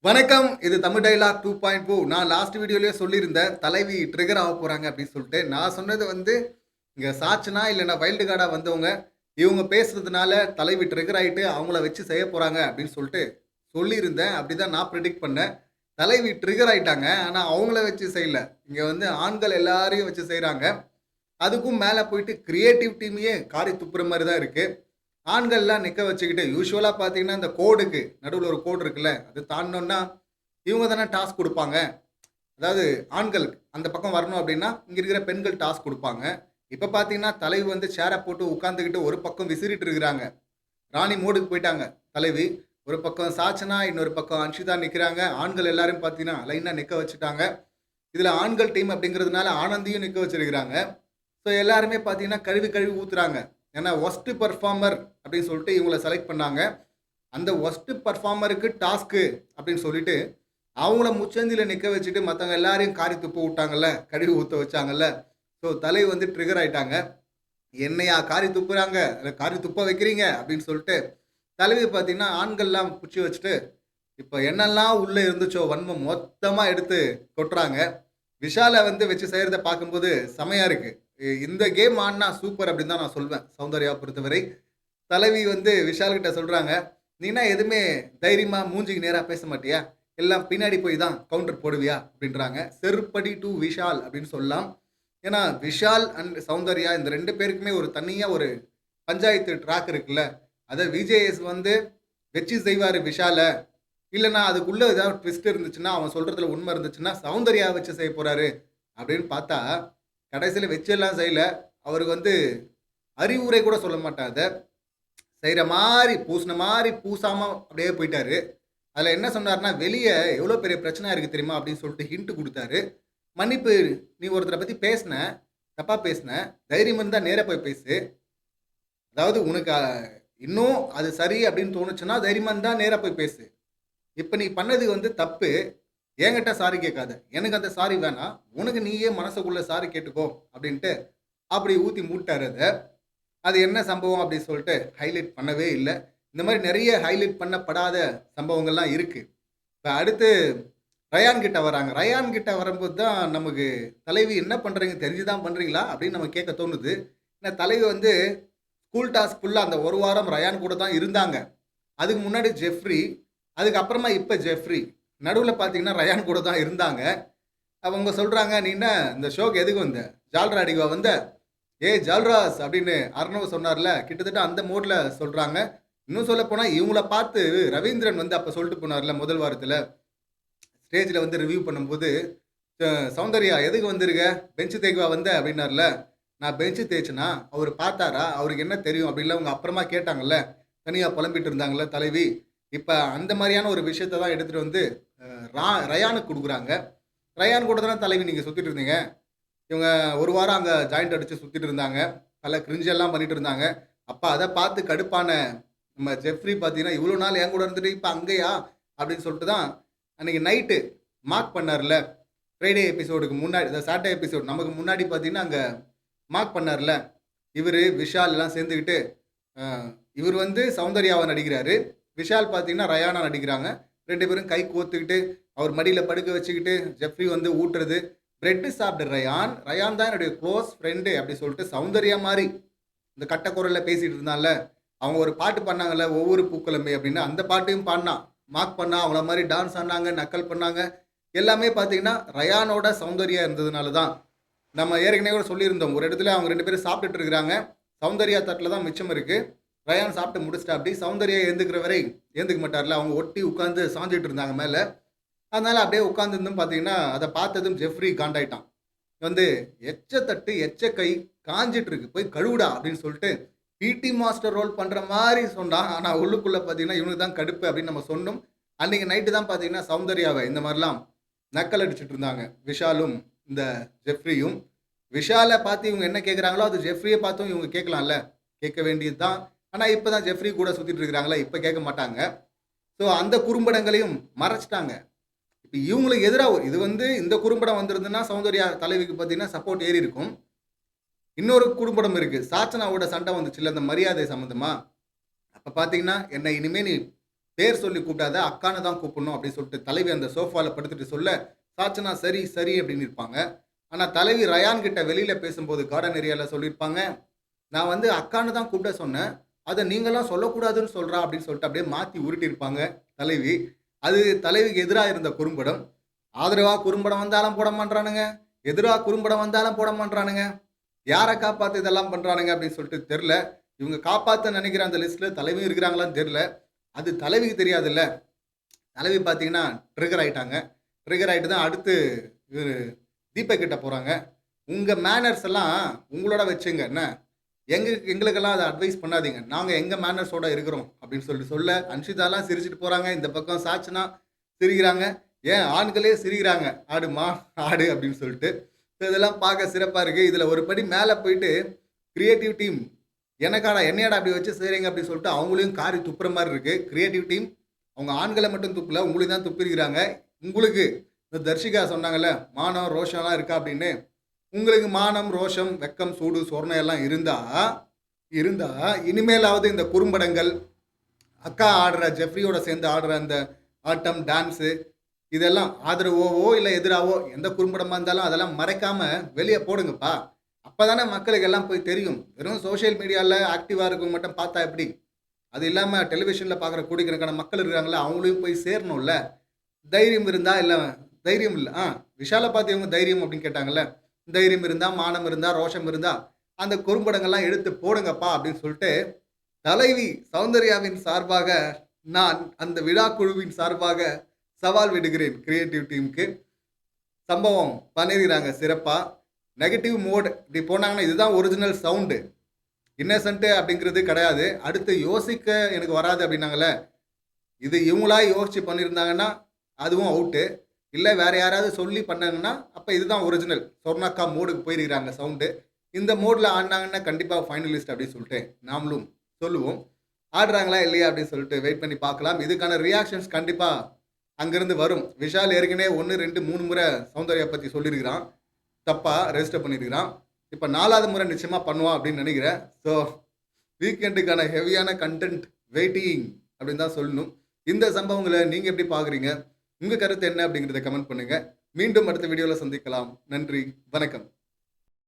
வணக்கம். இது தமிழ் டயலாக் 2.0. நான் லாஸ்ட் வீடியோலயே சொல்லியிருந்தேன். தலைவி ட்ரிகர் ஆக போறாங்க அப்படின்னு சொல்லிட்டு. நான் சொன்னது வந்து, இங்க சாச்சனா இல்லன்னா வைல்டு கார்டா வந்தவங்க, இவங்க பேசுறதுனால தலைவி ட்ரிகர் ஆயிட்டு அவங்கள வச்சு செய்ய போறாங்க அப்படின்னு சொல்லிட்டு சொல்லியிருந்தேன். அப்படிதான் நான் பிரெடிக்ட் பண்ணேன். தலைவி ட்ரிகர் ஆயிட்டாங்க. ஆனா அவங்கள வச்சு செய்யல. இங்க வந்து ஆண்கள் எல்லாரையும் வச்சு செய்றாங்க. அதுக்கும் மேல போயிட்டு கிரியேட்டிவ் டீமையே காரி துப்புற மாரி தான் இருக்கு. ஆண்கள்லாம் நிக்க வச்சுக்கிட்டு யூசுவலா பார்த்தீங்கன்னா, இந்த கோடுக்கு நடுவுல ஒரு கோடு இருக்குல்ல, அது தாண்டுனோம்னா, இவங்க தானே டாஸ்க் குடுப்பாங்க. அதாவது ஆண்கள் அந்த பக்கம் வரணும் அப்டின்னா, இங்க இருக்கிற பெண்கள் டாஸ்க் குடுப்பாங்க. இப்ப பார்த்தீங்கன்னா, தலைவி வந்து சேர போட்டு உட்கார்ந்துகிட்டு ஒரு பக்கம் விசிறிட்டு இருக்கிறாங்க. ராணி மோடுக்கு போயிட்டாங்க தலைவி. ஒரு பக்கம் சாச்சனா, இன்னொரு பக்கம் அன்ஷிதா நிக்கிறாங்க. ஆண்கள் எல்லாரையும் பார்த்தீங்கன்னா, லைனா நிக்க வச்சுட்டாங்க. இதுல ஆண்கள் டீம் அப்டிங்கிறதுனால ஆனந்தியும் நிக்க வச்சிருக்கிறாங்க. ஸோ எல்லாருமே பார்த்தீங்கன்னா, கழுவி கழுவி ஊத்துறாங்க. ஏன்னா, வொர்ஸ்ட் பெர்ஃபார்மர் அப்படின்னு சொல்லிட்டு இவங்கள செலக்ட் பண்ணாங்க. அந்த வொர்ஸ்ட் பெர்ஃபார்மருக்கு டாஸ்க்கு அப்படின்னு சொல்லிட்டு, அவங்கள முச்சந்தில நிக்க வச்சுட்டு மத்தவங்க எல்லாரையும் காரி துப்ப விட்டாங்கல்ல, கழுவி ஊத்த வச்சாங்கல்ல. ஸோ தலை வந்து ட்ரிகர் ஆயிட்டாங்க. "என்னையா காரி துப்புறாங்க? இல்ல காரி துப்ப வைக்கிறீங்க?" அப்படின்னு சொல்லிட்டு, தலைவி பார்த்தீங்கன்னா, ஆண்கள்லாம் குச்சி வச்சுட்டு, இப்ப என்னெல்லாம் உள்ள இருந்துச்சோ வன்மம் மொத்தமா எடுத்து கொட்டுறாங்க. விஷால வந்து வச்சு செய்றத பார்க்கும்போது செமையா இருக்கு. இந்த கேம் ஆடுனா சூப்பர் அப்படின்னு தான் நான் சொல்வேன். சௌந்தர்யாவ பொறுத்தவரை. தலைவி வந்து விஷால் கிட்ட சொல்றாங்க, "நீனா எதுவுமே தைரியமா மூஞ்சிக்கு நேரா பேச மாட்டியா? எல்லாம் பின்னாடி போய் தான் கவுண்டர் போடுவியா?" அப்படின்றாங்க. செருப்படி டூ விஷால் அப்படின்னு சொல்லலாம். ஏன்னா, விஷால் அண்ட் சௌந்தர்யா இந்த 2 பேருக்குமே ஒரு தனியா ஒரு பஞ்சாயத்து ட்ராக் இருக்குல்ல. அத விஜேஎஸ் வந்து வச்சு செய்வாரு விஷால. இல்லன்னா அதுக்குள்ள ஏதாவது ட்விஸ்ட் இருந்துச்சுன்னா, அவன் சொல்றதுல உண்மை இருந்துச்சுன்னா, சௌந்தர்யாவ வச்சு செய்ய போறாரு அப்படின்னு பார்த்தா, கடைசியில வச்செல்லாம் செய்யல. அவருக்கு வந்து அறிவுரை கூட சொல்ல மாட்டான் அத. செய்ற மாரி, பூசுன மாரி பூசாம அப்படியே போயிட்டாரு. அதுல என்ன சொன்னாருன்னா, "வெளிய எவ்வளோ பெரிய பிரச்சனை இருக்கு தெரியுமா?" அப்படின்னு சொல்லிட்டு ஹிண்ட் குடுத்தாரு. "மன்னிப்பு நீ ஒருத்தர பத்தி பேசின, தப்பா பேசின. தைரியம் இருந்தா நேரா போய் பேசு. அதாவது உனக்கு இன்னும் அது சரி அப்படின்னு தோணுச்சுன்னா, தைரியமா இருந்தா நேரா போய் பேசு. இப்ப நீ பண்ணது வந்து தப்பு. என்கிட்ட சாரி கேட்காத. எனக்கு அந்த சாரி வேணாம். உனக்கு நீயே மனசுக்குள்ள சாரி கேட்டுக்கோ" அப்படின்ட்டு அப்படி ஊத்தி மூட்டாரு அத. அது என்ன சம்பவம் அப்படின்னு சொல்லிட்டு ஹைலைட் பண்ணவே இல்ல. இந்த மாரி நெறைய ஹைலைட் பண்ணப்படாத சம்பவங்கள்லாம் இருக்கு. இப்ப அடுத்து ரயான் கிட்ட வராங்க. ரயான் கிட்ட வரும்போது தான் நமக்கு தலைவி என்ன பண்றீங்க? தெரிஞ்சு தான் பண்றீங்களா? அப்படின்னு நம்ம கேட்க தோணுது. ஏன்னா தலைவி வந்து ஸ்கூல் டாஸ்க் ஃபுல்லா அந்த 1 வாரம் ரயான் கூட தான் இருந்தாங்க. அதுக்கு முன்னாடி ஜெஃப்ரி, அதுக்கப்புறமா இப்ப ஜெஃப்ரி. நடுவுல பார்த்தீங்கன்னா ரயான் கூட தான் இருந்தாங்க. அவங்க சொல்றாங்க, "நீ என்ன இந்த ஷோக்கு எதுக்கு வந்த? ஜால்ரா அடிக்கவா வந்த? ஏய் ஜால்ராஸ்" அப்படின்னு அர்ணவ் சொன்னார்ல, கிட்டத்தட்ட அந்த மோட்ல சொல்றாங்க. இன்னும் சொல்லப்போனா இவங்கள பார்த்து ரவீந்திரன் வந்து அப்ப சொல்லிட்டு போனார்ல முதல் வாரத்துல, ஸ்டேஜ்ல வந்து ரிவ்யூ பண்ணும்போது, "அ சௌந்தர்யா எதுக்கு வந்திருக்க? பெஞ்ச் தேய்க்கவா வந்த?" அப்படின்னார்ல. நான் பெஞ்ச் தேய்ச்சனா? அவரு பார்த்தாரா? அவருக்கு என்ன தெரியும்? அப்படின்லாம் அவங்க அப்புறமா கேட்டாங்கல்ல. தனியா புலம்பிட்டு இருந்தாங்கல்ல தலைவி. இப்ப அந்த மாரியான ஒரு விஷயத்த தான் எடுத்துட்டு வந்து அ ரயானுக்கு குடுக்குறாங்க. ரயான் கூட தானே தலைவி நீங்க சுத்திட்டு இருந்தீங்க. இவங்க 1 வாரம் அங்க ஜாயிண்ட் அடிச்சு சுத்திட்டு இருந்தாங்க. பல கிரிஞ்ச் எல்லாம் பண்ணிட்டு இருந்தாங்க. அப்ப அத பார்த்து கடுப்பான நம்ம ஜெஃப்ரி பார்த்தீங்கன்னா, "இவ்வளோ நாள் என் கூட இருந்துட்டு இப்ப அங்கயா?" அப்படின்னு சொல்லிட்டு தான் அன்னைக்கு நைட்டு மார்க் பண்ணார்ல. ஃப்ரைடே எபிசோடுக்கு முன்னாடி இந்த சாட்டர்டே எபிசோட் நமக்கு முன்னாடி பார்த்தீங்கன்னா, அங்க மார்க் பண்ணார்ல. இவரு, விஷால் எல்லாம் சேர்ந்துக்கிட்டு, அ இவரு வந்து சௌந்தர்யாவ நடிக்கிறாரு. விஷால் பார்த்தீங்கன்னா, ரயானா நடிக்கிறாங்க. 2 பேரும் கை கோத்துக்கிட்டு, அவர் மடியில படுக்க வச்சுக்கிட்டு, ஜெஃப்ரி வந்து ஊட்டுறது. "பிரெட் சாப்பிடு ரயான். ரயான் தான் என்னுடைய குளோஸ் ஃப்ரெண்டு" அப்படி சொல்லிட்டு சௌந்தர்யா மாரி இந்த கட்ட குரல்ல பேசிட்டு இருந்தான்ல. அவங்க ஒரு பாட்டு பாடுனாங்கல்ல, "ஒவ்வொரு பூக்களுமே" அப்படின்னு அந்த பாட்டையும் பாடுனான். மார்க் பண்ணான். அவங்கள மாரி டான்ஸ் ஆடுனாங்க, நக்கல் பண்ணாங்க. எல்லாமே பார்த்தீங்கன்னா, ரயானோட சௌந்தர்யா இருந்ததுனால தான். நம்ம ஏற்கனவே கூட சொல்லியிருந்தோம். ஒரு இடத்துல அவங்க 2 பேரும் சாப்பிட்டுட்டு இருக்கிறாங்க. சௌந்தர்யா தட்டுல தான் மிச்சம் இருக்கு. ரயான் சாப்பிட்டு முடிச்சுட்டாப்படி. சௌந்தர்யா எழுந்துக்கிற வரை எழுந்துக்க மாட்டார்ல. அவங்க ஒட்டி உட்கார்ந்து சாஞ்சுட்டு இருந்தாங்க மேல. அதனால அப்படியே உட்கார்ந்திருந்தும் பார்த்தீங்கன்னா, அத பார்த்ததும் ஜெஃப்ரி காண்டாயிட்டான். வந்து "எச்ச தட்டு, எச்ச கை காஞ்சிட்டு இருக்கு. போய் கழுவுடா" அப்படின்னு சொல்லிட்டு பிடி மாஸ்டர் ரோல் பண்ற மாரி சொன்னான். ஆனா உள்ளுக்குள்ள பார்த்தீங்கன்னா, இவனுக்கு தான் கடுப்பு அப்படின்னு நம்ம சொன்னோம். அன்னைக்கு நைட்டு தான் பார்த்தீங்கன்னா, சௌந்தர்யாவ இந்த மாரிலாம் நக்கல் அடிச்சுட்டு இருந்தாங்க. விஷாலும், இந்த ஜெஃப்ரியும். விஷால பார்த்து இவங்க என்ன கேட்குறாங்களோ, அது ஜெஃப்ரிய பார்த்தும் இவங்க கேட்கலாம்ல. கேட்க வேண்டியது தான். ஆனா இப்ப தான் ஜெஃப்ரி கூட சுத்திட்டு இருக்கிறாங்கல்ல, இப்ப கேட்க மாட்டாங்க. ஸோ அந்த குறும்படங்களையும் மறைச்சுட்டாங்க. இப்ப இவங்களுக்கு எதிரா இது வந்து இந்த குறும்படம் வந்திருந்ததுன்னா, சௌந்தர்யா தலைவிக்கு பார்த்தீங்கன்னா, சப்போர்ட் ஏறியிருக்கும். இன்னொரு குறும்படம் இருக்கு. சாச்சனாவோட சண்டை வந்துச்சுல்ல, அந்த மரியாதை சம்மந்தமா. அப்ப பார்த்தீங்கன்னா, "என்ன இனிமே நீ பேர் சொல்லி கூப்பிடாத அக்கான்னு தான் கூப்பிடணும் அப்படின்னு சொல்லிட்டு தலைவி அந்த சோஃபால படுத்துட்டு சொல்ல, சாச்சனா சரி, சரி அப்படின்னு இருப்பாங்க. ஆனா தலைவி ரயான் கிட்ட வெளியில பேசும்போது கார்டன் ஏரியால சொல்லியிருப்பாங்க, நான் வந்து அக்கான்னு தான் கூப்பிட சொன்னேன். அத நீங்கலாம் சொல்லக்கூடாதுன்னு சொல்றா அப்படின்னு சொல்லிட்டு அப்படியே மாத்தி உருட்டியிருப்பாங்க தலைவி. அது தலைவிக்கு எதிரா இருந்த குறும்படம். ஆதரவா குறும்படம் வந்தாலும் போட மாட்றானுங்க. எதிரா குறும்படம் வந்தாலும் போட மாட்றானுங்க. யார காப்பாத்த இதெல்லாம் பண்றானுங்க அப்படின்னு சொல்லிட்டு தெரியல. இவங்க காப்பாத்த நினைக்கிற அந்த லிஸ்ட்ல தலைவியும் இருக்கிறாங்களான்னு தெரியல. அது தலைவிக்கு தெரியாதுல்ல. தலைவி பார்த்தீங்கன்னா ட்ரிகர் ஆயிட்டாங்க. ட்ரிகர் ஆயிட்டு தான் அடுத்து இவரு தீபக் கிட்ட போறாங்க. உங்க மேனர்ஸ் எல்லாம் உங்களோட வச்சுங்க என்ன. எங்களுக்கெல்லாம் அத அட்வைஸ் பண்ணாதீங்க. நாங்க எங்க மேனர்ஸோட இருக்கிறோம் அப்படின்னு சொல்லிட்டு சொல்ல, அன்ஷிதாலாம் சிரிச்சுட்டு போறாங்க. இந்த பக்கம் சாச்சனா சிரிக்கிறாங்க. ஏன் ஆண்களே சிரிக்கிறாங்க. "ஆடு மா ஆடு" அப்படின்னு சொல்லிட்டு. இதெல்லாம் பார்க்க சிறப்பா இருக்கு. இதுல ஒரு படி மேல போயிட்டு கிரியேட்டிவ் டீம் எனக்காடா என்னையாடா அப்படி வச்சு செய்றீங்க அப்படின்னு சொல்லிட்டு அவங்களையும் காரி துப்புற மாரி இருக்கு. கிரியேட்டிவ் டீம் அவங்க ஆண்கள மட்டும் துப்பல, உங்களையும் தான் துப்பியிருக்கிறாங்க. உங்களுக்கு இந்த தர்ஷிகா சொன்னாங்கல்ல, மானம், ரோஷம்லாம் இருக்கா அப்படின்னு. உங்களுக்கு மானம், ரோஷம், வெட்கம், சூடு, சொரணை எல்லாம் இருந்தா இருந்தா இனிமேலாவது இந்த குறும்படங்கள், அக்கா ஆடுற ஜெஃப்ரியோட சேர்ந்து ஆடுற அந்த ஆட்டம், டான்ஸு இதெல்லாம் ஆதரவோவோ, இல்ல எதிராவோ எந்த குறும்படமா இருந்தாலும் அதெல்லாம் மறைக்காம வெளிய போடுங்கப்பா. அப்பதானே மக்களுக்கு எல்லாம் போய் தெரியும். வெறும் சோசியல் மீடியால ஆக்டிவா இருக்கவங்க மட்டும் பார்த்தா எப்படி? அது இல்லாம டெலிவிஷன்ல பார்க்குற கோடிக்கணக்கான மக்கள் இருக்காங்கல்ல, அவங்களையும் போய் சேரணும்ல. தைரியம் இருந்தா இல்ல தைரியம் இல்ல. விஷால பார்த்து இவங்க தைரியம் அப்படின்னு கேட்டாங்கல்ல. தைரியம் இருந்தா, மானம் இருந்தா, ரோஷம் இருந்தா, அந்த குறும்படங்கள்லாம் எடுத்து போடுங்கப்பா அப்படின்னு சொல்லிட்டு, தலைவி சௌந்தர்யாவின் சார்பாக நான் அந்த விழா குழுவின் சார்பாக சவால் விடுகிறேன் கிரியேட்டிவ் டீமுக்கு. சம்பவம் பண்ணியிருக்கிறாங்க சிறப்பா. நெகட்டிவ் மோட் இப்படி போனாங்கன்னா, இதுதான் ஒரிஜினல் சவுண்டு. இன்னசென்ட் அப்படிங்கிறது கிடையாது. அடுத்து யோசிக்க எனக்கு வராது அப்படின்னாங்கல்ல. இது இவங்களா யோசிச்சு பண்ணியிருந்தாங்கன்னா, அதுவும் அவுட்டு. இல்ல வேற யாராவது சொல்லி பண்ணாங்கன்னா, அப்ப இதுதான் ஒரிஜினல். சொர்ணாக்கா மோடுக்கு போயிருக்கிறாங்க சவுண்டு. இந்த மோட்ல ஆடுனாங்கன்னா கண்டிப்பா ஃபைனலிஸ்ட் அப்படின்னு சொல்லிட்டு நாமளும் சொல்லுவோம். ஆடுறாங்களா இல்லையா அப்படின்னு சொல்லிட்டு வெயிட் பண்ணி பார்க்கலாம். இதுக்கான ரியாக்ஷன்ஸ் கண்டிப்பா அங்கிருந்து வரும். விஷால் ஏற்கனவே 1, 2, 3 முறை சௌந்தர்யா பத்தி சொல்லியிருக்கிறான். தப்பா ரெஜிஸ்டர் பண்ணியிருக்கிறான். இப்ப 4வது முறை நிச்சயமா பண்ணுவான் அப்படின்னு நினைக்கிறேன். ஸோ வீக்கெண்டுக்கான ஹெவியான கன்டென்ட் வெயிட்டிங் அப்படின்னு தான் சொல்லணும். இந்த சம்பவங்கள நீங்க எப்படி பார்க்குறீங்க? உங்க கருத்து என்ன அப்படிங்கிறத கமெண்ட் பண்ணுங்க. மீண்டும் அடுத்த வீடியோல சந்திக்கலாம். நன்றி, வணக்கம்.